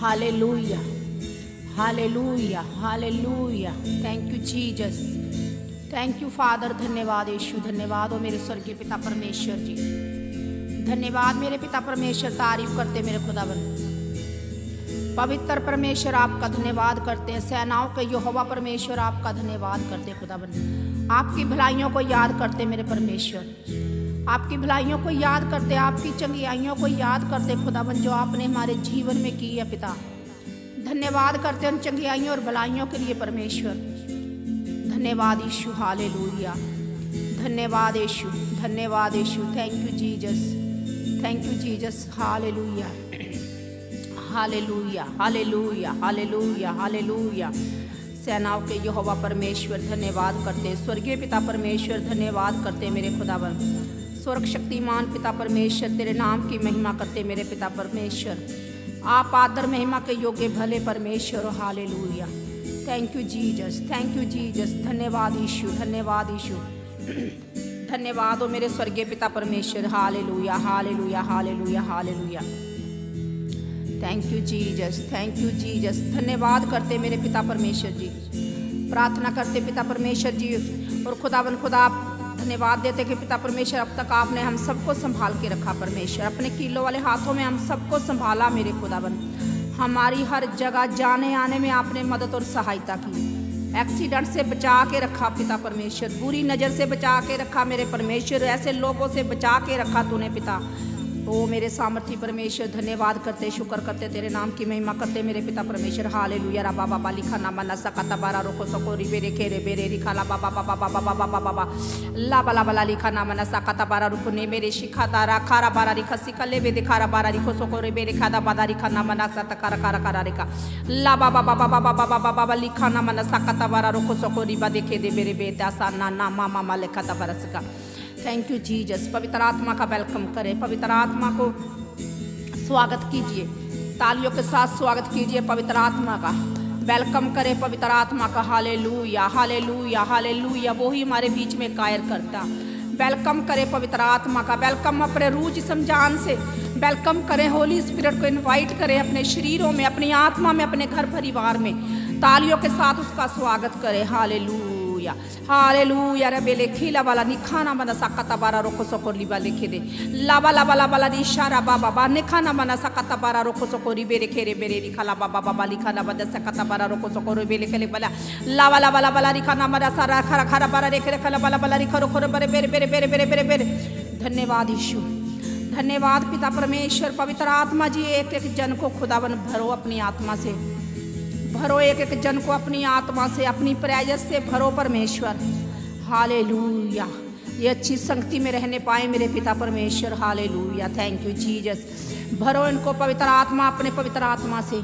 Hallelujah, hallelujah, hallelujah. Thank you Jesus, thank you father. धन्यवाद यीशु, धन्यवाद हो मेरे स्वर्गीय पिता परमेश्वर जी, धन्यवाद मेरे पिता परमेश्वर। तारीफ करते मेरे खुदावन पवित्र परमेश्वर, आपका धन्यवाद करते हैं। सेनाओं के यहोवा परमेश्वर, आपका धन्यवाद करते खुदावन। आपकी भलाइयों को याद करते मेरे परमेश्वर, आपकी भलाइयों को याद करते, आपकी चंगियाइयों को याद करते खुदावन, जो आपने हमारे जीवन में की है पिता। धन्यवाद करते उन चंगियाइयों और भलाइयों के लिए परमेश्वर। धन्यवाद यीशु, हालेलुया। धन्यवाद यीशु, धन्यवाद यीशु। Thank you Jesus, thank you Jesus. Hallelujah, hallelujah, hallelujah, hallelujah, hallelujah. सेनाओं के यहोवा परमेश्वर, धन्यवाद करते। स्वर्गीय पिता परमेश्वर, धन्यवाद करते मेरे खुदावन। स्वर्ग शक्तिमान पिता परमेश्वर, तेरे नाम की महिमा करते मेरे पिता परमेश्वर। आप आदर महिमा के योग्य भले परमेश्वर, hallelujah. Thank you Jesus, thank you Jesus. धन्यवाद यीशु, धन्यवाद यीशु। धन्यवाद हो मेरे स्वर्गीय पिता परमेश्वर, hallelujah, hallelujah, hallelujah, hallelujah. Thank you Jesus, thank you Jesus. धन्यवाद करते मेरे पिता परमेश्वर जी, प्रार्थना करते पिता परमेश्वर जी। और खुदावन खुदा धन्यवाद देते कि पिता परमेश्वर, अब तक आपने हम सबको संभाल के रखा परमेश्वर। अपने कीलों वाले हाथों में हम सबको संभाला मेरे खुदावन। हमारी हर जगह जाने आने में आपने मदद और सहायता की। एक्सीडेंट से बचा के रखा पिता परमेश्वर, बुरी नज़र से बचा के रखा मेरे परमेश्वर, ऐसे लोगों से बचा के रखा तूने पिता। ओ मेरे सामर्थी परमेश्वर, धन्यवाद करते, शुक्र करते, तेरे नाम की महिमा करते मेरे पिता परमेश्वर। हालेलुया। रा बाबा बाली खाना मना सकता बारा रोको सको रिबे रे खेरे बेरे रिखा ला बाबा बाबा बाबा बाबा बाबा ला बला बला लिखा ना मना सकता बारा रुको ने मेरे शिखा तारा खारा बारा रिखा सिका ले बे दिखारा बारा रिखो सको रिबे रिखा दा बादा रिखा ना मना सकता कारा कारा कारा रिखा ला बाबा बाबा बाबा बाबा बाबा लिखा ना मना सकता बारा रोको सको रिबा देखे दे मेरे बेटा सा ना ना मामा मा लिखा ता बारा सिका। Thank you Jesus. पवित्र आत्मा का वेलकम करें, पवित्र आत्मा को स्वागत कीजिए, तालियों के साथ स्वागत कीजिए। पवित्र आत्मा का वेलकम करें, पवित्र आत्मा का। Hallelujah, hallelujah, hallelujah. वो ही हमारे बीच में कायर करता। वेलकम करें पवित्र आत्मा का, वेलकम अपने रूह जिस्म जान से वेलकम करें। होली स्पिरिट को इनवाइट करें अपने शरीरों में, अपनी आत्मा में, अपने घर परिवार में। तालियों के साथ उसका स्वागत करें। Hallelujah, hallelujah. रबेले खीला वाला निखाना मना सकता बारा रोको सको रिबा लिखे दे लाबा लाबा लाबा ला इशारा बाबा बा निखाना मना सकता बारा रोको सको रिबे रे खेरे बेरे रिखाला बाबा बाबा लिखाना बदा सकता बारा रोको सको रिबे लिखे ले बला लाबा लाबा लाबा ला रिखाना मना सारा खरा खरा बारा रेखे रेखला बाला बाला रिखो रोको बेरे बेरे बेरे बेरे बेरे बेरे बेरे। धन्यवाद यीशु, धन्यवाद पिता परमेश्वर। पवित्र आत्मा जी, एक एक जन को खुदावन भरो अपनी आत्मा से, भरो एक एक जन को अपनी आत्मा से, अपनी प्रेयस से भरो परमेश्वर। हालेलुया। ये अच्छी संगति में रहने पाए मेरे पिता परमेश्वर। हालेलुया। Thank you Jesus. भरो इनको पवित्र आत्मा, अपने पवित्र आत्मा से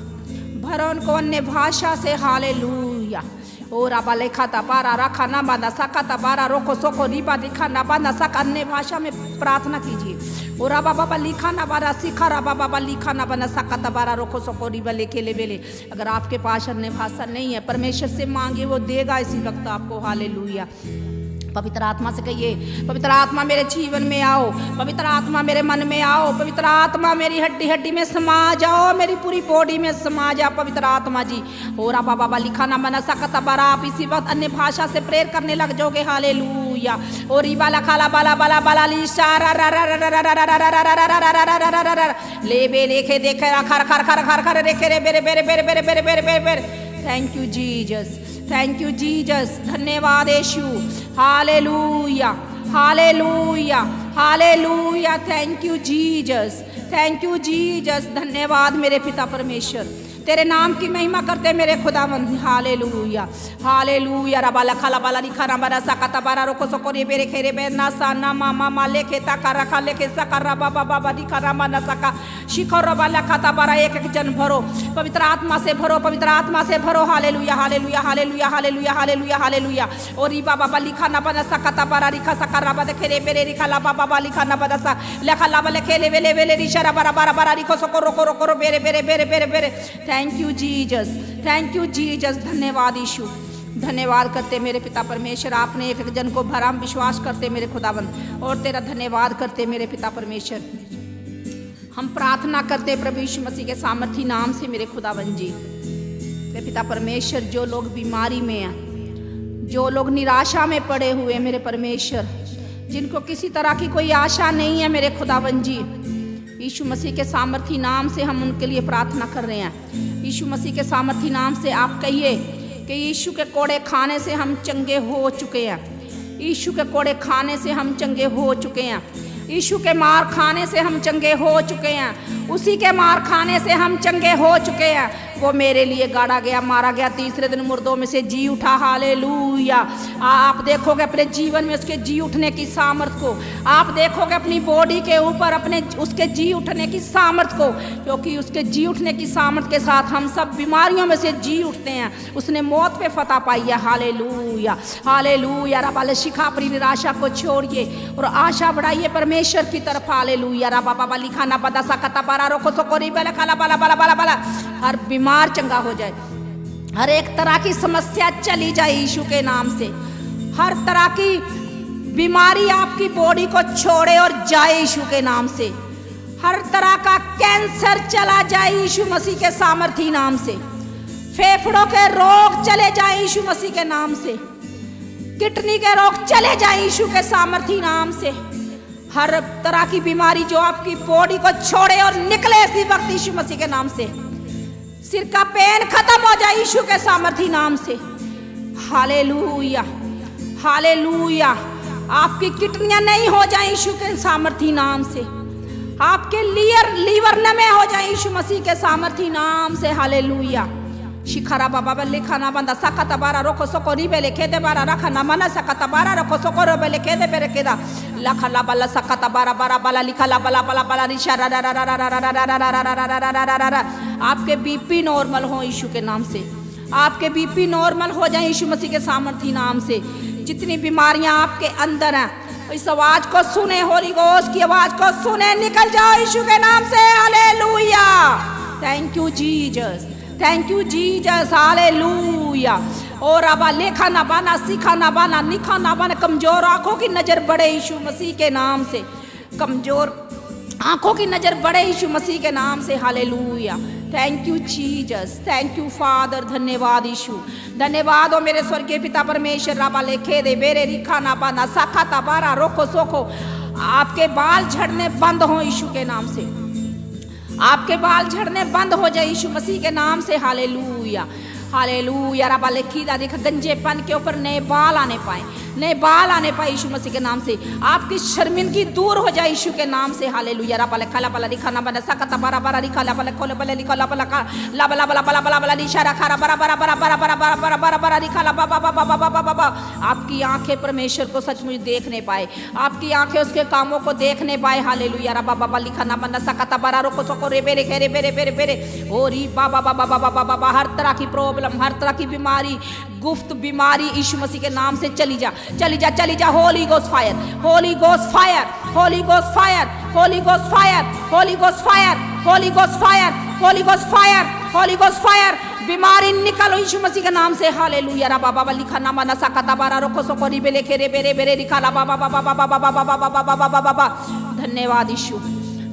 भरो इनको अन्य भाषा से। हालेलुया। ओ राबा लेखा तबारा रखा ना बांधा सका तबारा रोको सोको रिबा दिखा ना बांधा सका। अन्य भाषा में प्रार्थना कीजिए। ओ राबा बाबा लिखा ना बारा सिखा राबा बाबा लिखा ना बना सका तबारा रोको सोको रिबा लेके ले बेले। अगर आपके पास अन्य भाषा नहीं है, परमेश्वर से मांगे, वो देगा इसी वक्त आपको। हालेलुया। पवित्र आत्मा से कहिए, पवित्र आत्मा मेरे जीवन में आओ, पवित्र आत्मा मेरे मन में आओ, पवित्र आत्मा मेरी हड्डी हड्डी में समा जाओ, मेरी पूरी बॉडी में समा जाओ पवित्र आत्मा जी। और बाबा लिखा ना मना सकता बारा, आप इसी वक्त अन्य भाषा से प्रेयर करने लग जाओगे। हालेलुया। और बाला खाला बाला बाला बाला लिशारा ले बे लेखे देखे खर खर खर खर खर रेखे रे बेरे बेरे बेरे बेरे बेरे बेरे बेरे बेरे। Thank you Jesus, thank you Jesus. धन्यवाद यीशु। Hallelujah, hallelujah, hallelujah. Thank you Jesus, thank you Jesus. धन्यवाद मेरे पिता परमेश्वर, तेरे नाम की महिमा करते मेरे खुदावंद। Hallelujah, hallelujah. रबाला खाला बाला लिखा ना बरा सकता बारा रोको सको रे बेरे खेरे बे ना सा ना मामा मा लेके ताका रखा लेके सका रबा बाबा बाबा लिखा रामा ना सका शिखर रबाला खाता बारा। एक एक जन भरो, पवित्र आत्मा से भरो, पवित्र आत्मा से भरो। Hallelujah, hallelujah, hallelujah, hallelujah, hallelujah, hallelujah. और री बाबा बाबा लिखा ना बना सकता बारा रिखा सका रबा दे खेरे बेरे रिखा ला बाबा बाबा लिखा ना बना सा लेखा ला बले खेले वेले वेले रिशरा बारा बारा बारा रिखो सको रोको रोको बेरे बेरे बेरे बेरे बेरे। Thank you Jesus, thank you Jesus. धन्यवाद यीशु, धन्यवाद करते मेरे पिता परमेश्वर। आपने एक एक जन को भरा, हम विश्वास करते मेरे खुदावन, और तेरा धन्यवाद करते मेरे पिता परमेश्वर। हम प्रार्थना करते प्रभु यीशु मसीह के सामर्थी नाम से मेरे खुदावंद जी। मेरे पिता परमेश्वर, जो लोग बीमारी में हैं, जो लोग निराशा में पड़े हुए मेरे परमेश्वर, जिनको किसी तरह की कोई आशा नहीं है मेरे खुदावंद जी, यीशु मसीह के सामर्थी नाम से हम उनके लिए प्रार्थना कर रहे हैं। यीशु मसीह के सामर्थी नाम से आप कहिए कि यीशु के कोड़े खाने से हम चंगे हो चुके हैं। यीशु के कोड़े खाने से हम चंगे हो चुके हैं। यीशु के मार खाने से हम चंगे हो चुके हैं। उसी के मार खाने से हम चंगे हो चुके हैं। वो मेरे लिए गाड़ा गया, मारा गया, तीसरे दिन मुर्दों में से जी उठा। हालेलुया। आप देखोगे अपने जीवन में उसके जी उठने की सामर्थ को, आप देखोगे अपनी बॉडी के ऊपर अपने उसके जी उठने की सामर्थ को, क्योंकि उसके जी उठने की सामर्थ के साथ हम सब बीमारियों में से जी उठते हैं। उसने मौत पे फतह पाई है। Hallelujah, hallelujah. रबाले शिखा अपनी निराशा को छोड़िए और आशा बढ़ाइए परमेश्वर की तरफ। हालेलुया। रबा बाबा लिखाना बदा सकता बारा रोको सोकोरी बला खाला बला बला बला बला। हर बीमार चंगा हो जाए, हर एक तरह की समस्या चली जाए यीशु के नाम से। हर तरह की बीमारी आपकी बॉडी को छोड़े और जाए यीशु के नाम से। हर तरह का कैंसर चला जाए यीशु मसीह के सामर्थी नाम से। फेफड़ों के रोग चले जाए यीशु मसीह के नाम से। किडनी के रोग चले जाए यीशु के सामर्थी नाम से। हर तरह की बीमारी जो आपकी बॉडी को छोड़े और निकले इसी वक्त यीशु मसीह के नाम से। सिर का पेन खत्म हो जाए यीशु के सामर्थी नाम से। Hallelujah, hallelujah. आपकी किडनियां नहीं हो जाए यीशु के सामर्थी नाम से। आपके लीवर नमे हो जाए यीशु मसीह के सामर्थी नाम से। हालेलुया। शिखरा बाबा लिखा बंदा सकता बारा रोको सोको रिबे लिखे दे बारा रखा ना मना सकता बारा रोको सोको रिबे लिखे दे बेरे केदा लखा ला बला सकता बारा बारा बला लिखा ला बला बला बला रिशा रा रा रा रा रा रा रा रा रा। आपके बीपी नॉर्मल हो यीशु के नाम से। आपके बीपी नॉर्मल हो जाए यीशु मसीह के सामर्थी नाम से। जितनी बीमारियां आपके अंदर हैं, इस आवाज को सुने, होली गोस्ट की आवाज को सुने, निकल जाओ यीशु के नाम से। Hallelujah. Thank you Jesus, thank you Jesus. Hallelujah. और अब लेखा ना बना, सीखा ना बना, निखा ना बना। कमजोर आंखों की नजर बढ़े यीशु मसीह के नाम से। कमजोर आंखों की नजर बढ़े यीशु मसीह के नाम से। Hallelujah. Thank you Jesus, thank you father. धन्यवाद यीशु, धन्यवाद हो मेरे स्वर्गीय पिता परमेश्वर। राबा लेखे दे बेरे रिखा ना बना साखा तबारा रोको सोको। आपके बाल झड़ने बंद हो यीशु के नाम से। आपके बाल झड़ने बंद हो जाए यीशु मसीह के नाम से। Hallelujah, hallelujah. रबा लेखीदा देखा गंजेपन के ऊपर नए बाल आने पाए, नए बाल आने पाए यीशु मसीह के नाम से। आपकी शर्मिंदगी दूर हो जाए यीशु के नाम से। हालेलुया। रबा लेखा ला बला लिखा ना बना सकता बारा बारा लिखा ला बला खोले बले लिखा ला बला का ला बला बला बला बला बला इशारा खरा बारा बारा बारा बारा बारा बारा बारा बारा बारा लिखा ला बाबा बाबा बाबा बाबा बाबा। आपकी आंखें परमेश्वर को सचमुच देखने पाए, आपकी आंखें उसके कामों को देखने पाए। हालेलुया। रबा बाबा लिखा ना बना सकता बारा रोको सोको रे बेरे खेरे बेरे बेरे बेरे ओरी बाबा बाबा बाबा बाबा बाबा। हर तरह की प्रॉब्लम, हर तरह की बीमारी, गुप्त बीमारी यीशु मसीह के नाम से चली जा, चली जा, चली जा। Holy ghost fire, holy ghost fire, holy ghost fire, holy ghost fire, holy ghost fire, holy ghost fire, holy ghost fire, holy ghost fire. बीमारी निकलो यीशु मसीह के नाम से। हालेलुया। रा बाबा लिखा ना मना सकता बारा रोको सोको रिबे लेखे रे बेरे बेरे लिखा ला बाबा बाबा बाबा बाबा बाबा बाबा बाबा बाबा। धन्यवाद यीशु,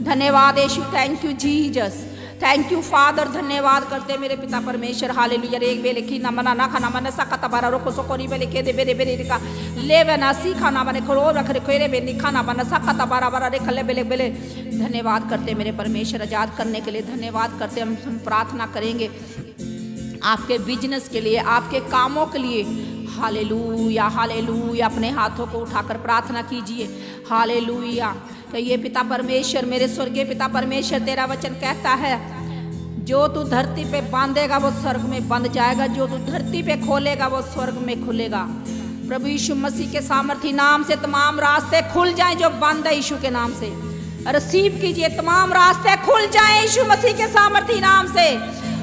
धन्यवाद यीशु। Thank you Jesus, thank you father. धन्यवाद करते मेरे पिता परमेश्वर। हालेलुया। एक बेले की ना मना ना खाना मना सकता बारा रोको सोको रिबे लेखे दे बेरे बेरे लिखा लेवे ना सीखा ना बने खरो रख रे खेरे बे निखा ना बना सकता बारा बारा रे खले बेले बेले। धन्यवाद करते मेरे परमेश्वर, आजाद करने के लिए धन्यवाद करते। हम प्रार्थना करेंगे आपके बिजनेस के लिए, आपके कामों के लिए। Hallelujah, hallelujah. अपने हाथों को उठाकर प्रार्थना कीजिए। हालेलुया। तो ये पिता परमेश्वर, मेरे स्वर्गीय पिता परमेश्वर, तेरा वचन कहता है जो तू धरती पे बांधेगा वो स्वर्ग में बंध जाएगा, जो तू धरती पे खोलेगा वो स्वर्ग में खुलेगा। प्रभु यीशु मसीह के सामर्थी नाम से तमाम रास्ते खुल जाएं जो बंद है यीशु के नाम से। रिसीव कीजिए, तमाम रास्ते खुल जाएं यीशु मसीह के सामर्थी नाम से।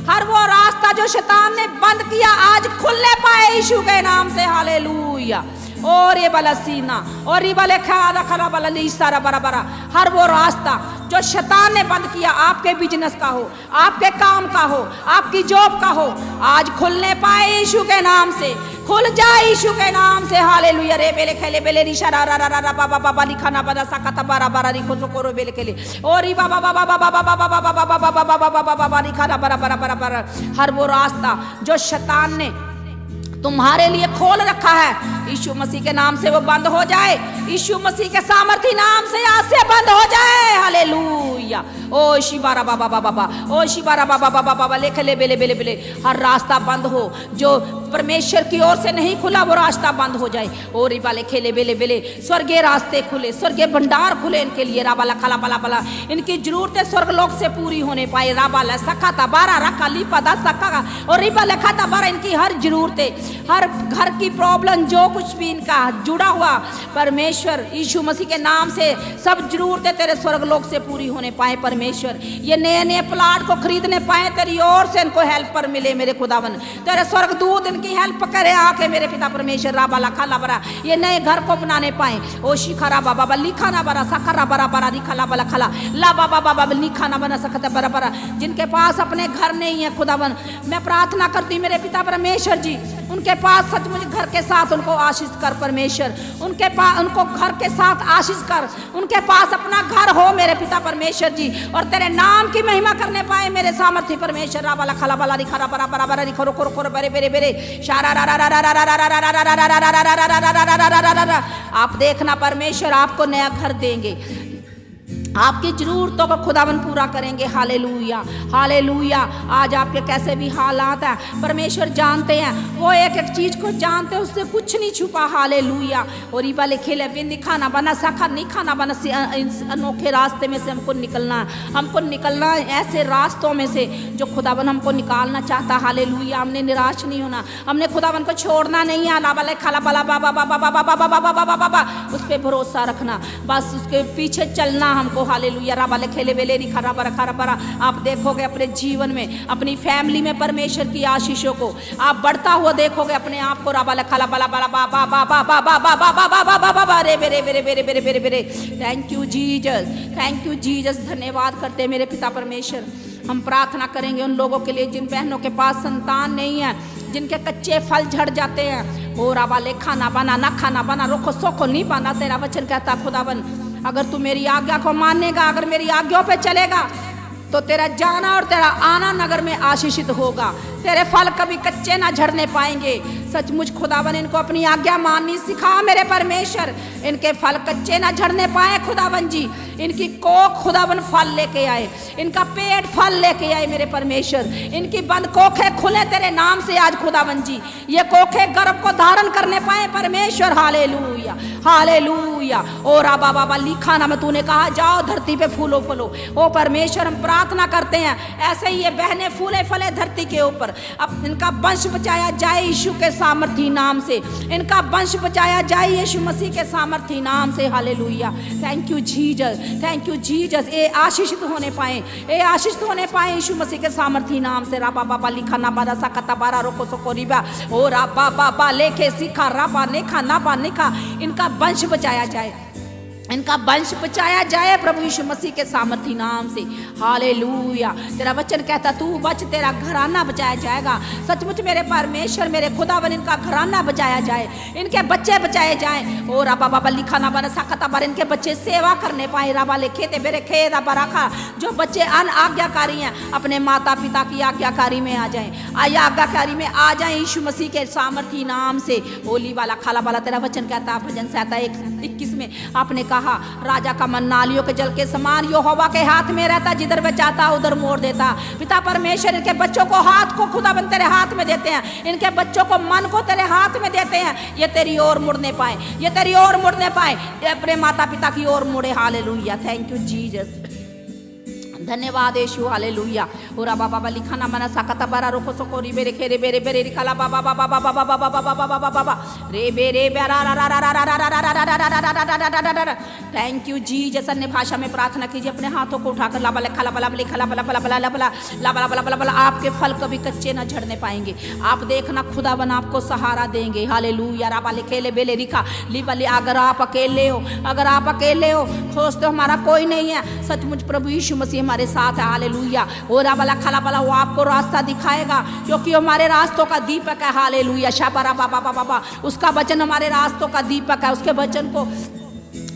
हर वो रास्ता जो शैतान ने बंद किया आज खुलने पाए यीशु के नाम से। हालेलुया। और ये बलसीना और ये बले खादा खरा बलली सारा बरा बरा। हर वो रास्ता जो शैतान ने बंद किया, आपके बिजनेस का हो, आपके काम का हो, आपकी जॉब का हो, आज खुलने पाए यीशु के नाम से, खुल जाए यीशु के नाम से। हालेलुया। रे बेले खेले बेले रिशा रा रा रा रा बाबा बाबा लिखा ना बना सकता बारा बारा रिखो सोकोरो बेले खेले और री बाबा बाबा बाबा बाबा बाबा बाबा बाबा बाबा बाबा लिखा ना बरा बरा बरा बरा। हर वो रास्ता जो शैतान ने तुम्हारे लिए खोल रखा है यीशु मसीह के नाम से वो बंद हो जाए। यीशु मसीह के सामर्थी नाम से आज से बंद हो जाए। हालेलुया। ओ शिवारा बाबा बाबा बाबा, ओ शिवारा बाबा बाबा बाबा लेके ले बेले बेले बेले। हर रास्ता बंद हो जो परमेश्वर की ओर से नहीं खुला वो रास्ता बंद हो जाए। ओ रिबा ले खेले बेले बेले स्वर्गीय रास्ते खुले, स्वर्गीय भंडार खुले इनके लिए। राबाला खाला बाला बाला इनकी जरूरतें स्वर्ग लोक से पूरी होने पाए। राबाला सखा था बारा रखा लीपा दा सखा और रिबा लिखा था बारा। इनकी हर जरूरतें, हर घर की प्रॉब्लम जो कुछ भी इनका जुड़ा हुआ परमेश्वर यीशु मसीह के नाम से सब जरूरतें तेरे स्वर्ग लोक से पूरी होने पाए। परमेश्वर ये नए नए प्लाट को खरीदने पाए, तेरी ओर से इनको हेल्पर मिले मेरे खुदावन। तेरे स्वर्ग दूत इनकी हेल्प करे आके मेरे पिता परमेश्वर। राबाला खाला बरा ये नए घर को बनाने पाए। ओ शिखरा बाबा बाबा लिखा ना बरा सखरा बरा बरा रिखला बला खला ला बाबा बाबा लिखा ना बना सकता बरा बरा। जिनके पास अपने घर नहीं है खुदावन, मैं प्रार्थना करती मेरे पिता परमेश्वर जी उनके पास सचमुच घर के साथ उनको आशीष कर परमेश्वर। उनके पास उनको घर के साथ आशीष कर, उनके पास अपना घर हो मेरे पिता परमेश्वर जी, और तेरे नाम की महिमा करने पाए मेरे सामर्थ्य परमेश्वर। राबाला खला बला रिखा बरा बरा बरा रिखो रोको रोको बेरे बेरे बेरे शारा रा रा रा रा रा रा रा रा रा रा रा। आप देखना परमेश्वर आपको नया घर देंगे, आपकी जरूरतों को खुदावन पूरा करेंगे। Hallelujah hallelujah. आज आपके कैसे भी हालात हैं परमेश्वर जानते हैं, वो एक एक चीज को जानते हैं, उससे कुछ नहीं छुपा। हालेलुया। और ये वाले खेले बिंदी खाना बना सखा नहीं खाना बना अनोखे रास्ते में से हमको निकलना ऐसे रास्तों में से जो खुदावन हमको निकालना चाहता। हालेलुया। हमने निराश नहीं होना, हमने खुदावन को छोड़ना नहीं है। वाले खाला बाला बाबा बाबा बाबा बाबा बाबा बाबा बाबा उस पर भरोसा रखना, बस उसके पीछे चलना हमको। हालेलुया। राबाले खेले बेले रिखा रबा रखा रबा। आप देखोगे अपने जीवन में, अपनी फैमिली में परमेश्वर की आशीषों को आप बढ़ता हुआ देखोगे अपने आप को। राबाले खाला बाला बाला बाबा बाबा बाबा बाबा बाबा बाबा रे बेरे बेरे बेरे बेरे बेरे बेरे। Thank you Jesus, thank you Jesus. धन्यवाद करते हैं मेरे पिता परमेश्वर। हम प्रार्थना करेंगे उन लोगों के लिए जिन बहनों के पास संतान नहीं है, जिनके कच्चे फल झड़ जाते हैं। ओ राबाले खाना बना ना खाना बना रोको सोको नहीं बना। तेरा वचन कहता खुदावन अगर तू मेरी आज्ञा को मानेगा, अगर मेरी आज्ञाओं पे चलेगा तो तेरा जाना और तेरा आना नगर में आशीषित होगा। तेरे फल कभी कच्चे ना झड़ने पाएंगे। सचमुच खुदावन इनको अपनी आज्ञा माननी सिखा मेरे परमेश्वर। इनके फल कच्चे ना झड़ने पाए खुदावन जी। इनकी कोख खुदावन फल लेके आए, इनका पेट फल लेके आए मेरे परमेश्वर। इनकी बंद कोखें खुले तेरे नाम से आज खुदावन जी। ये कोखें गर्भ को धारण करने पाए परमेश्वर। Hallelujah hallelujah. ओ राबा बाबा लिखा ना में तूने कहा जाओ धरती पे फूलो फलो। ओ परमेश्वर हम प्रार्थना करते हैं ऐसे ही ये बहने फूले फले धरती के ऊपर। अब इनका वंश बचाया जाए यीशु के सामर्थी नाम से। इनका वंश बचाया जाए यीशु मसीह के सामर्थी नाम से। Hallelujah. Thank you Jesus, thank you Jesus. ये आशीषित होने पाए, ये आशीषित होने पाए यीशु मसीह के सामर्थी नाम से। राबा बाबा लिखा ना बारा सकता बारा रोको सोको रिबा ओ राबा बाबा लेके सीखा राबा नेखा नाबा नेखा। इनका वंश बचाया जाए, इनका वंश बचाया जाए प्रभु यीशु मसीह के सामर्थी नाम से। हालेलुया। तेरा वचन कहता तू बच, तेरा घराना बचाया जाएगा। सचमुच मेरे परमेश्वर मेरे खुदावन इनका घराना बचाया जाए, इनके बच्चे बचाए जाएं। ओ राबा बाबा लिखा ना बना सकता बार इनके बच्चे सेवा करने पाए। राबा ले खेते बेरे खेत बराखा। जो बच्चे अनाज्ञाकारी हैं अपने माता पिता की आज्ञाकारी में आ जाएं, आज्ञाकारी में आ जाएं यीशु मसीह के सामर्थी नाम से। ओली वाला खाला वाला तेरा वचन कहता भजन संहिता 1:21 में आपने कहा राजा का मन नालियों के जल के समान यहोवा के हाथ में रहता, जिधर वह चाहता उधर मोड़ देता। पिता परमेश्वर इनके बच्चों को हाथ को खुदाबंद तेरे हाथ में देते हैं, इनके बच्चों को मन को तेरे हाथ में देते हैं। ये तेरी ओर मुड़ने पाए, ये तेरी ओर मुड़ने पाए, अपने माता पिता की ओर मुड़े। हालेलुया। Thank you Jesus. धन्यवाद यीशु। हालेलुया। ओरा बाबा बाबा लिखा ना मना सकता बारा रोको सोको री बेरे खेरे बेरे बेरे रिकाला बाबा बाबा बाबा बाबा बाबा बाबा बाबा बाबा रे बेरे बेरा रा रा रा रा रा रा रा रा रा रा। Thank you Jesus. अन्य भाषा में प्रार्थना कीजिए, अपने हाथों को उठाकर लाबा लिखा लाबा लाबा लिखा लाबा लाबा लाबा लाबा लाबा लाबा लाबा। आपके फल कभी कच्चे ना झड़ने पाएंगे। आप देखना खुदावन आपको सहारा देंगे। हालेलुया। राबा लिखे ले बेले रिखा लिबा ले। अगर आप अकेले हो, अगर आप अकेले हो, सोचते हो हमारा कोई नहीं है, सचमुच प्रभु यीशु मसीह हमारे साथ है। हालेलुया। ओ राबाला खाला बाला, वो आपको रास्ता दिखाएगा क्योंकि हमारे रास्तों का दीपक है। हालेलुया। शाबारा बाबा बाबा बाबा, उसका वचन हमारे रास्तों का दीपक है। उसके वचन को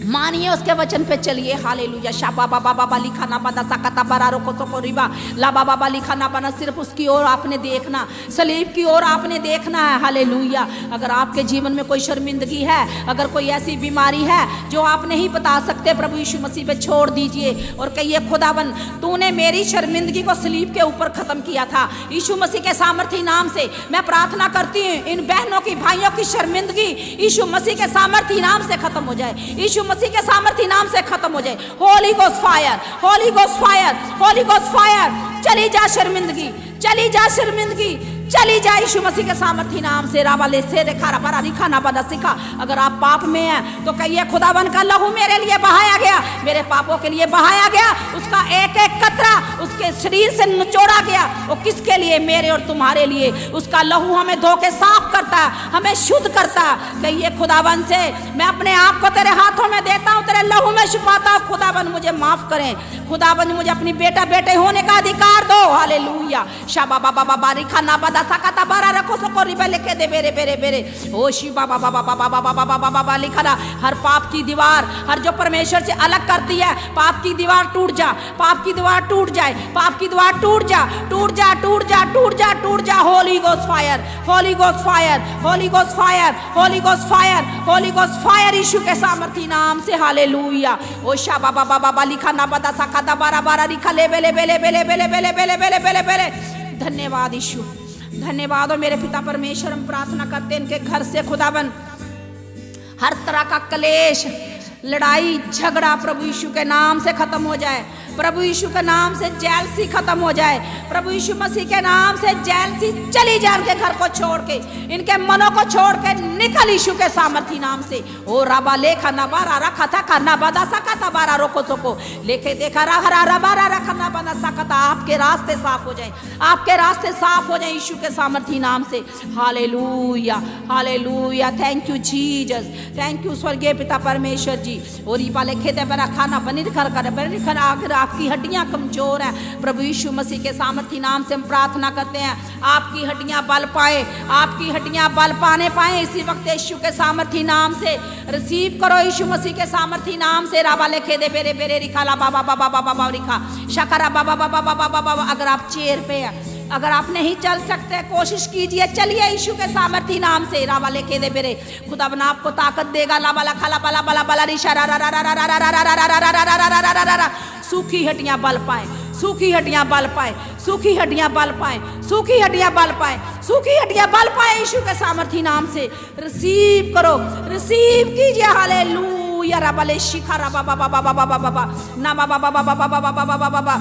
मानिए, उसके वचन पे चलिए। हालेलुया। शाबा बाबा बाबा लिखा ना बना सकता बरारो को सको रिबा ला बाबा बाबा लिखा ना बना। सिर्फ उसकी ओर आपने देखना, सलीब की ओर आपने देखना है। हालेलुया। अगर आपके जीवन में कोई शर्मिंदगी है, अगर कोई ऐसी बीमारी है जो आप नहीं बता सकते, प्रभु यीशु मसीह पे छोड़ दीजिए और कहिए, खुदावन तूने मेरी शर्मिंदगी को सलीब के ऊपर खत्म किया था। यीशु मसीह के सामर्थी नाम से मैं प्रार्थना करती हूँ, इन बहनों की भाइयों की शर्मिंदगी यीशु मसीह के सामर्थी नाम से खत्म हो जाए। यीशु मसीह के सामर्थी नाम से खत्म हो जाए। Holi ghost fire, holy ghost fire, holy ghost fire. चली जा शर्मिंदगी, चली जा शर्मिंदगी, चली जाए यीशु मसीह के सामर्थी नाम से। रावाले से रेखा रबरा रिखा ना बना सिखा। अगर आप पाप में हैं तो कहिए, खुदावन का लहू मेरे लिए बहाया गया, मेरे पापों के लिए बहाया गया। उसका एक एक कतरा उसके शरीर से निचोड़ा गया। वो किसके लिए? मेरे और तुम्हारे लिए। उसका लहू हमें धो के साफ करता है, हमें शुद्ध करता है। कहिए, खुदावन से मैं अपने आप को तेरे हाथों में देता हूँ, तेरे लहू में छुपाता हूँ। खुदावन मुझे माफ करें, खुदावन मुझे अपनी बेटा बेटे होने का अधिकार दो। हालेलुया। शाबा बाबा बाबा रिखा ना बदा सकता बारा रखो सको रिबे लिखे दे बेरे बेरे बेरे। ओ शिवा बाबा बाबा बाबा बाबा बाबा बाबा लिखा ना। हर पाप की दीवार, हर जो परमेश्वर से अलग करती है, पाप की दीवार टूट जा, पाप की दीवार टूट जाए, पाप की दीवार टूट जा, टूट जा, टूट जा, टूट जा, टूट जा। Holy ghost fire, holy ghost fire, holy ghost fire, holy ghost fire, holy ghost fire यीशु के सामर्थी नाम से। हालेलुया। ओ शाबा बाबा बाबा लिखा ना बदा सकता बारा बारा लिखा ले बेले बेले बेले बेले बेले बेले बेले बेले बेले। धन्यवाद यीशु, धन्यवाद। और मेरे पिता परमेश्वर, हम प्रार्थना करते हैं इनके घर से खुदावन हर तरह का क्लेश, लड़ाई झगड़ा प्रभु यीशु के नाम से खत्म हो जाए। प्रभु यीशु के नाम से जेलसी खत्म हो जाए। प्रभु यीशु मसीह के नाम से जेलसी चली जाए इनके घर को छोड़ के, इनके मनों को छोड़ के निकल यीशु के सामर्थी नाम से। ओ रबा लेखा ना बारा रखा था करना बदा सकता बारा रोको सोको लेके देखा रहा रबारा रखा ना बना सकता। आपके रास्ते साफ हो जाए, आपके रास्ते साफ हो जाए यीशु के सामर्थी नाम से। Hallelujah, hallelujah. Thank you Jesus, thank you स्वर्गीय पिता परमेश्वर जी। और ये वाले खेते पर खाना बनी कर अगर आपकी हड्डियां कमजोर है, प्रभु यीशु मसीह के सामर्थी नाम से हम प्रार्थना करते हैं, आपकी हड्डियां बल पाए, आपकी हड्डियां बल पाने पाए इसी वक्त यीशु के सामर्थी नाम से। रिसीव करो यीशु मसीह के सामर्थी नाम से। राबा लेखे दे बेरे बेरे रिखाला बाबा बाबा बाबा बाबा रिखा शकरा बाबा बाबा बाबा बाबा। अगर आप चेयर पे है, अगर आप नहीं चल सकते, कोशिश कीजिए, चलिए यीशु के सामर्थी नाम से। रावा लेके दे बेरे, खुदा बना आपको ताकत देगा। ला बाला खाला बाला बाला बाला रिशा रा रा रा रा रा रा रा रा रा रा रा रा रा रा रा। सूखी हड्डियां बल पाए, सूखी हड्डियां बल पाए, सूखी हड्डियां बल पाए, सूखी हड्डियां बल पाए, सूखी हड्डियां बल पाए यीशु के सामर्थी नाम से। रिसीव करो, रिसीव कीजिए। हालेलुया। राबा ले शिखा रा बाबा बाबा बाबा बाबा ना बाबा बाबा बाबा बाबा बाबा बाबा।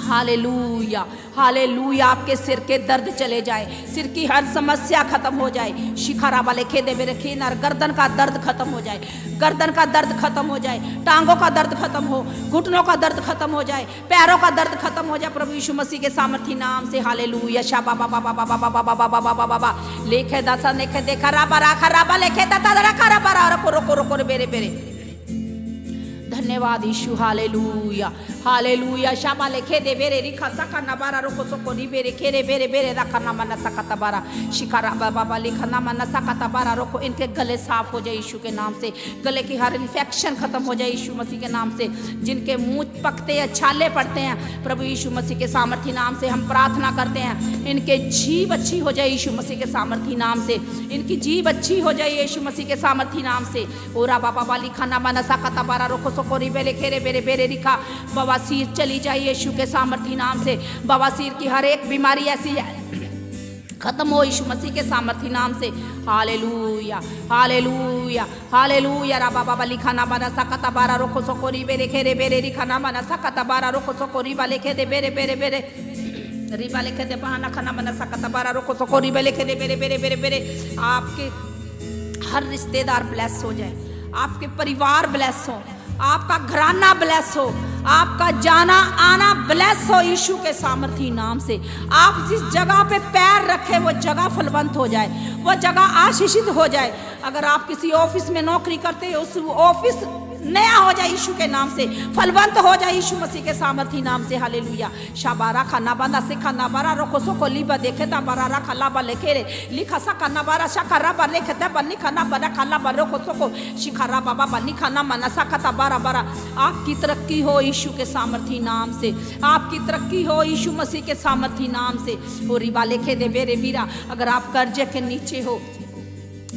Hallelujah, hallelujah. आपके सिर के दर्द चले जाए, सिर की हर समस्या खत्म हो जाए। शिखरा वाले खेदे मेरे खेनार, गर्दन का दर्द खत्म हो जाए, गर्दन का दर्द खत्म हो जाए, टांगों का दर्द खत्म हो, घुटनों का दर्द खत्म हो जाए, पैरों का दर्द खत्म हो जाए प्रभु यीशु मसीह के सामर्थी नाम से। हालेलुया। शाबा बाबा बाबा बाबा बाबा बाबा बाबा बाबा लेखे दसा लेखे देखा राबा राखा राबा लेखे दादा रखा राबा रखो रोको रोको बेरे बेरे। धन्यवाद यीशु। Hallelujah, hallelujah. शाबा लेखे दे बेरे रिखा सका ना बारा रोको सोको री बेरे खेरे बेरे बेरे रखा ना मना सकता बारा शिकारा बाबा लिखा ना मना सकता बारा रोको। इनके गले साफ हो जाए यीशु के नाम से, गले की हर इन्फेक्शन खत्म हो जाए यीशु मसीह के नाम से। जिनके मुंह पकते हैं, छाले पड़ते हैं, प्रभु यीशु मसीह के सामर्थी नाम से हम प्रार्थना करते हैं, इनके जीभ अच्छी हो जाए यीशु मसीह के सामर्थी नाम से, इनकी जीभ अच्छी हो जाए यीशु मसीह के सामर्थी नाम से। ओरा बाबा लिखा ना मना सकता बारा रोको सोको री बेरे खेरे बेरे बेरे रिखा। बवासीर चली जाए यीशु के सामर्थी नाम से। बवासीर की हर एक बीमारी ऐसी है खत्म हो यीशु मसीह के सामर्थी नाम से। Hallelujah, hallelujah, hallelujah. रा बाबा लिखा ना बना सकता बारा रोको सोको री बेरे खेरे बेरे रिखा ना बना सकता बारा रोको सोको री वाले खेदे बेरे बेरे बेरे रिबा लिखे दे बहाना खाना बना सकता बारा रोको सोको री लिखे दे बेरे बेरे बेरे बेरे। आपके हर रिश्तेदार ब्लेस हो जाए, आपके परिवार ब्लेस हो, आपका घराना ब्लेस हो, आपका जाना आना ब्लेस हो यीशु के सामर्थी नाम से। आप जिस जगह पे पैर रखे वो जगह फलवंत हो जाए, वो जगह आशीषित हो जाए। अगर आप किसी ऑफिस में नौकरी करते हैं, उस ऑफिस नया हो जाए यीशु के नाम से, फलवंत हो जाए यीशु मसीह के सामर्थी नाम से। हालेलुया। शाबारा खाना बांधा से खाना बारा रोको सोको लिबा देखे ता बारा रखा लाबा लेके रे लिखा सा खाना बारा शाकारा बा लेके ता बन्नी खाना बारा खाला बारो को सोको शिखारा बाबा बन्नी खाना मनसा खाता बारा बारा। आपकी तरक्की हो यीशु के सामर्थी नाम से, आपकी तरक्की हो यीशु मसीह के सामर्थी नाम से। और रिबा लेके दे बेरे वीरा, अगर आप कर्जे के नीचे हो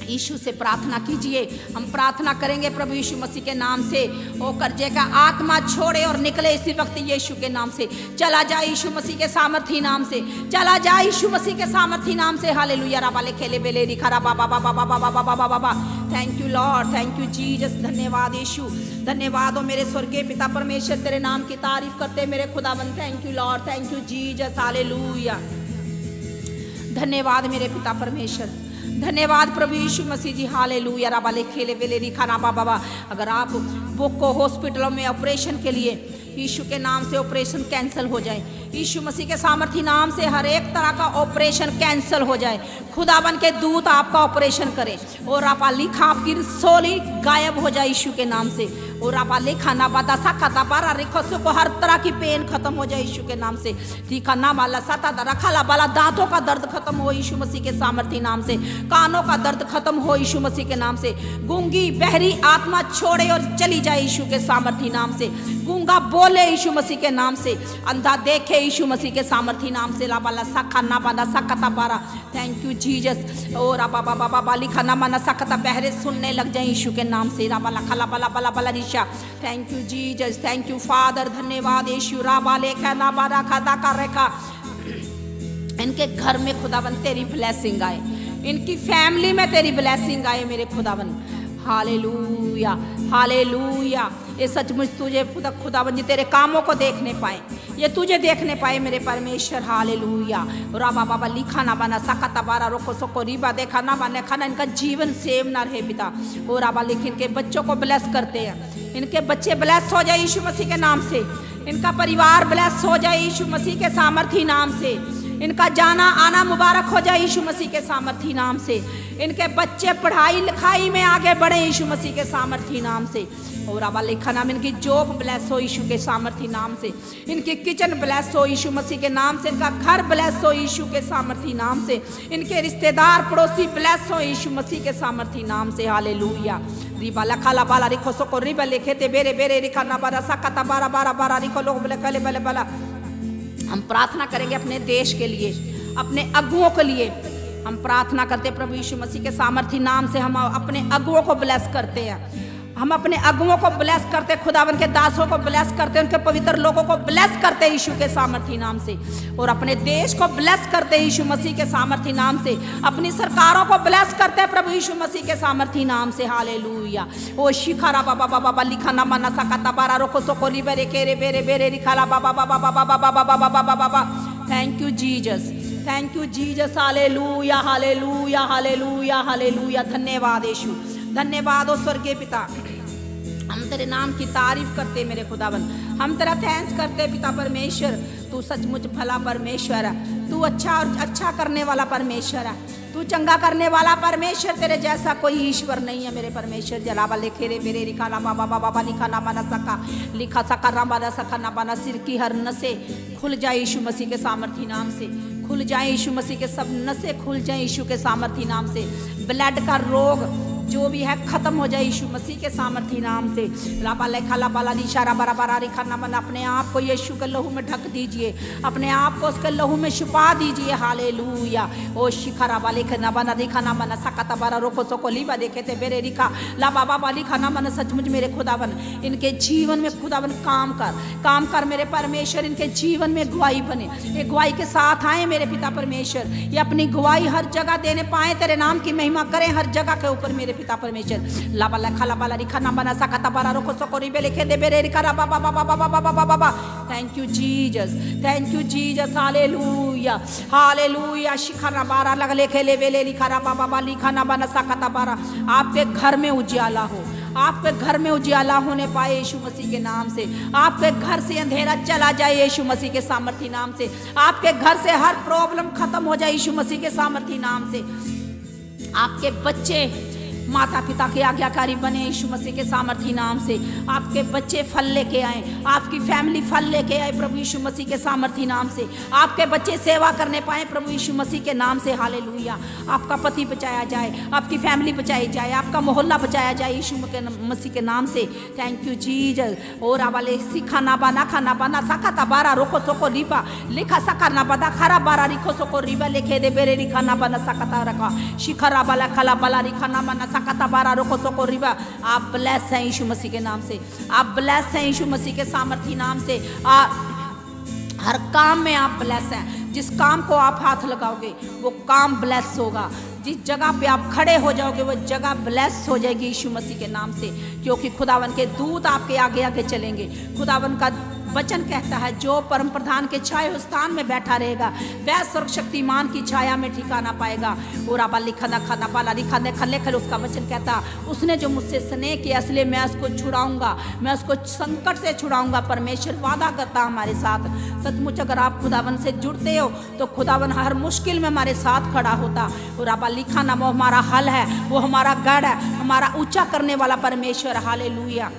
यीशु से प्रार्थना कीजिए। हम प्रार्थना करेंगे प्रभु यीशु मसीह के नाम से, ओ कर्जे का आत्मा छोड़े और निकले इसी वक्त यीशु के नाम से। चला जाए यीशु मसीह के सामर्थी नाम से, चला जाए यीशु मसीह के सामर्थी नाम से। हालेलुया। राबाले खेले बेले रिखारा बाबा बाबा बाबा बाबा बाबा बाबा। Thank you lord, thank you Jesus. धन्यवाद यीशु, धन्यवाद हो मेरे स्वर्गीय पिता परमेश्वर, तेरे नाम की तारीफ करते मेरे खुदावन। Thank you lord, thank you Jesus. Hallelujah. धन्यवाद मेरे पिता परमेश्वर, धन्यवाद प्रभु यीशु मसीह जी। हालेलुया। राबाले खेले बेले रिखाना बाबा। अगर आप बोको हॉस्पिटलों में ऑपरेशन के लिए यीशु के नाम से ऑपरेशन कैंसिल हो जाए, यीशु मसीह के सामर्थी नाम से हर एक तरह का ऑपरेशन कैंसिल हो जाए, खुदावन के दूत आपका ऑपरेशन करे और आप लिखा आपकी सोली गायब हो जाए यीशु के नाम से। और आप लिखा ना बाता साखा बारा रिखों को हर तरह की पेन खत्म हो जाए यीशु के नाम से। लिखा ना बाला साता रखा बाला दांतों का दर्द खत्म हो यीशु मसीह के सामर्थी नाम से। कानों का दर्द खत्म हो यीशु मसीह के नाम से। गूंगी बहरी आत्मा छोड़े और चली जाए यीशु के सामर्थी नाम से। गूंगा बोले यीशु मसीह के नाम से। अंधा देखे यीशु मसीह के सामर्थी नाम से। लाबाला साखा ना बाला साकता बारा। Thank you Jesus. और बाबा बाबा बाली खाना माना साकता बहरे सुनने लग जाए यीशु के नाम से। राबाला खाला बाला बाला बाला रिशा। Thank you Jesus, thank you father. धन्यवाद यीशु। राबाले खाना बारा खाता कर रेखा। इनके घर में खुदावन तेरी ब्लेसिंग आए, इनकी फैमिली में तेरी ब्लेसिंग आए मेरे खुदावन। Hallelujah, hallelujah. ये सचमुच तुझे खुदावन जी तेरे कामों को देखने पाए, ये तुझे देखने पाए मेरे परमेश्वर। हालेलुया। राबा बाबा लिखा ना बना सकता बारा रोको सोको रिबा देखा ना बने खाना। इनका जीवन सेव ना रहे पिता। और राबा लिख इनके बच्चों को ब्लेस करते हैं, इनके बच्चे ब्लेस हो जाए यीशु मसीह के नाम से। इनका परिवार ब्लेस हो जाए यीशु मसीह के सामर्थी नाम से। इनका जाना आना मुबारक हो जाए यीशु मसीह के सामर्थी नाम से। इनके बच्चे पढ़ाई लिखाई में आगे बढ़े यीशु मसीह के सामर्थी नाम से। और अब लिखा नाम इनकी जॉब ब्लेस हो यीशु के सामर्थी नाम से। इनकी किचन ब्लेस हो यीशु मसीह के नाम से। इनका घर ब्लेस हो यीशु के सामर्थी नाम से। इनके रिश्तेदार पड़ोसी ब्लेस हो यीशु मसीह के सामर्थी नाम से। हालेलुया। रिबा लखाला बाला रिखो सोको रिबा लिखे ते बेरे बेरे रिखा ना बारा साकता बारा बारा बारा रिखो लोग बले कले बले बला। हम प्रार्थना करेंगे अपने देश के लिए, अपने अगुओं के लिए। हम प्रार्थना करते प्रभु यीशु मसीह के सामर्थी नाम से। हम अपने अगुओं को ब्लेस करते हैं, हम अपने अगुओं को ब्लेस करते, खुदावन के दासों को ब्लेस करते, उनके पवित्र लोगों को ब्लेस करते यीशु के सामर्थी नाम से। और अपने देश को ब्लेस करते यीशु मसीह के सामर्थी नाम से। अपनी सरकारों को ब्लेस करते प्रभु यीशु मसीह के सामर्थी नाम से। हालेलुया। ओ शिखारा बाबा बाबा बाबा लिखा ना मना सकता बारा रोको सोको रिबेरे केरे बेरे बेरे रिखाला बाबा बाबा बाबा बाबा बाबा बाबा बाबा। Thank you Jesus, thank you Jesus. Hallelujah, hallelujah, hallelujah, hallelujah. धन्यवाद यीशु, धन्यवाद ओ स्वर्गीय पिता। हम तेरे नाम की तारीफ करते मेरे खुदावन, हम तेरा थैंक्स करते पिता परमेश्वर। तू सचमुच भला परमेश्वर है, तू अच्छा और अच्छा करने वाला परमेश्वर है, तू चंगा करने वाला परमेश्वर। तेरे जैसा कोई ईश्वर नहीं है मेरे परमेश्वर। जलावा लेखे रे मेरे रिखाना बाबा बाबा बा लिखा ना बना सका लिखा सका रामा ना सका ना बना। सिर की हर नसें खुल जाए यीशु मसीह के सामर्थी नाम से। खुल जाए यीशु मसीह के सब नसें खुल जाए यीशु के सामर्थी नाम से। ब्लड का रोग जो भी है खत्म हो जाए यीशु मसीह के सामर्थी नाम से। लाबा लेखा लाबा ला इशारा बरा बरा रिखा ना बना। अपने आप को यीशु के लहू में ढक दीजिए, अपने आप को उसके लहू में छुपा दीजिए। हालेलुया। ओ शिखरा वाले के ना बना रिखा ना बना सकता बारा रोको सोको लीबा देखे थे बेरे रिखा ला बाबा वाली खाना बना। सचमुच मेरे खुदावन इनके जीवन में खुदावन काम कर मेरे परमेश्वर। इनके जीवन में गवाही बने, ये गवाही के साथ आए मेरे पिता परमेश्वर। ये अपनी गवाही हर जगह देने पाए, तेरे नाम की महिमा करें हर जगह के ऊपर मेरे पिता परमेश्वर। लाबा लखा लाबा ला रिखा ना बना सकता बारा रोको सोको रिबे लिखे दे बेरे रिखा रा बाबा बाबा बाबा बाबा बाबा। Thank you Jesus, thank you Jesus. Hallelujah, hallelujah. शिखरा बारा लग लेखे ले बेले लिखा रा बाबा बाबा लिखा ना बना सकता बारा। आपके घर में उजियाला हो, आपके घर में उजियाला होने पाए यीशु मसीह के नाम से। आपके घर से अंधेरा चला जाए यीशु मसीह के सामर्थी नाम से। आपके घर से हर प्रॉब्लम खत्म हो जाए यीशु मसीह के सामर्थी नाम से। आपके बच्चे माता पिता के आज्ञाकारी बने यीशु मसीह के सामर्थी नाम से। आपके बच्चे फल लेके आए, आपकी फैमिली फल लेके आए प्रभु यीशु मसीह के सामर्थी नाम से। आपके बच्चे सेवा करने पाए प्रभु यीशु मसीह के नाम से। हालेलुया। आपका पति बचाया जाए, आपकी फैमिली बचाई जाए, आपका मोहल्ला बचाया जाए यीशु मसीह के नाम से। Thank you Jesus. और आवाले सीखा ना बाना खाना बाना साका ताबारा रोको सोको रिबा लिखा सका ना बदा खरा बारा रिको सोको रिबा लिखे दे बेरे रिखा ना बना सकता रखा शिखरा बाला खला बाला रिखा ना बना सकता बारा रोको सोको रिबा। आप ब्लेस हैं यीशु मसीह के नाम से, आप ब्लेस हैं यीशु मसीह के सामर्थी नाम से। हर काम में आप ब्लेस हैं। जिस काम को आप हाथ लगाओगे वो काम ब्लेस होगा। जिस जगह पे आप खड़े हो जाओगे वो जगह ब्लेस हो जाएगी यीशु मसीह के नाम से, क्योंकि खुदावन के दूत आपके आगे आगे चलेंगे। खुदावन का वचन कहता है जो परम प्रधान के छाए स्थान में बैठा रहेगा वह सर्वशक्तिमान की छाया में ठिकाना पाएगा। और आप लिखा ना खाना पाला लिखा ने खले खले उसका वचन कहता उसने जो मुझसे स्नेह किया इसलिए मैं उसको छुड़ाऊंगा, मैं उसको संकट से छुड़ाऊंगा। परमेश्वर वादा करता हमारे साथ। सचमुच अगर आप खुदावन से जुड़ते हो तो खुदावन हर मुश्किल में हमारे साथ खड़ा होता। और आप लिखा ना वो हमारा हल है, वो हमारा गढ़ है, हमारा ऊंचा करने वाला परमेश्वर। हालेलुया।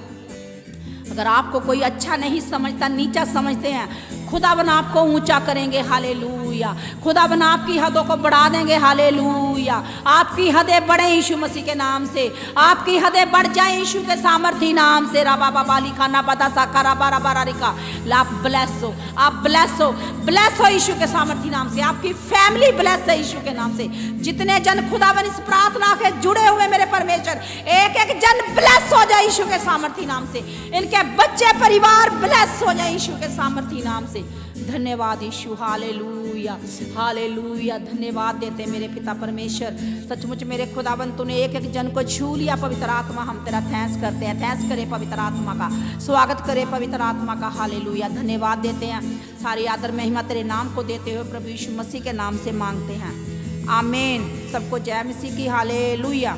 अगर आपको कोई अच्छा नहीं समझता, नीचा समझते हैं, खुदावन आपको ऊंचा करेंगे। हालेलुया। खुदावन आपकी हदों को बढ़ा देंगे। हालेलुया। आपकी हदें बढ़े यीशु मसीह के नाम से, आपकी हदें बढ़ जाए यीशु के सामर्थी नाम से। राबा बाबा लिखा ना बता साकारा बारा बारा लिखा। आप ब्लेस हो, आप ब्लेस हो, ब्लेस हो यीशु के सामर्थी नाम से। आपकी फैमिली ब्लेस है यीशु के नाम से। जितने जन खुदावन इस प्रार्थना के जुड़े हुए मेरे परमेश्वर, एक एक जन ब्लेस हो जाए यीशु के सामर्थी नाम से। इनके बच्चे परिवार ब्लेस हो जाए यीशु के सामर्थी नाम से। धन्यवाद यीशु। Hallelujah, hallelujah. धन्यवाद देते मेरे पिता परमेश्वर। सचमुच मेरे खुदावन तूने एक एक जन को छू लिया। पवित्र आत्मा हम तेरा थैंक्स करते हैं। थैंक्स करे पवित्र आत्मा का, स्वागत करे पवित्र आत्मा का। हालेलुया। धन्यवाद देते हैं। सारी आदर महिमा तेरे नाम को देते हुए प्रभु यीशु मसीह के नाम से मांगते हैं। आमीन। सबको जय मसीह की। हालेलुया।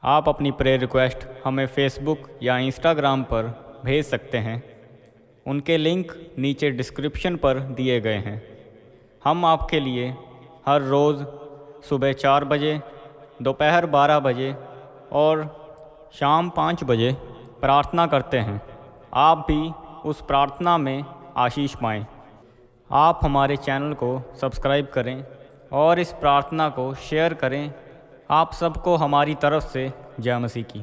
आप अपनी प्रेयर रिक्वेस्ट हमें फेसबुक या इंस्टाग्राम पर भेज सकते हैं। उनके लिंक नीचे डिस्क्रिप्शन पर दिए गए हैं। हम आपके लिए हर रोज़ सुबह 4 बजे, दोपहर 12 बजे और शाम 5 बजे प्रार्थना करते हैं। आप भी उस प्रार्थना में आशीष पाएं। आप हमारे चैनल को सब्सक्राइब करें और इस प्रार्थना को शेयर करें। आप सबको हमारी तरफ से जय मसीह की।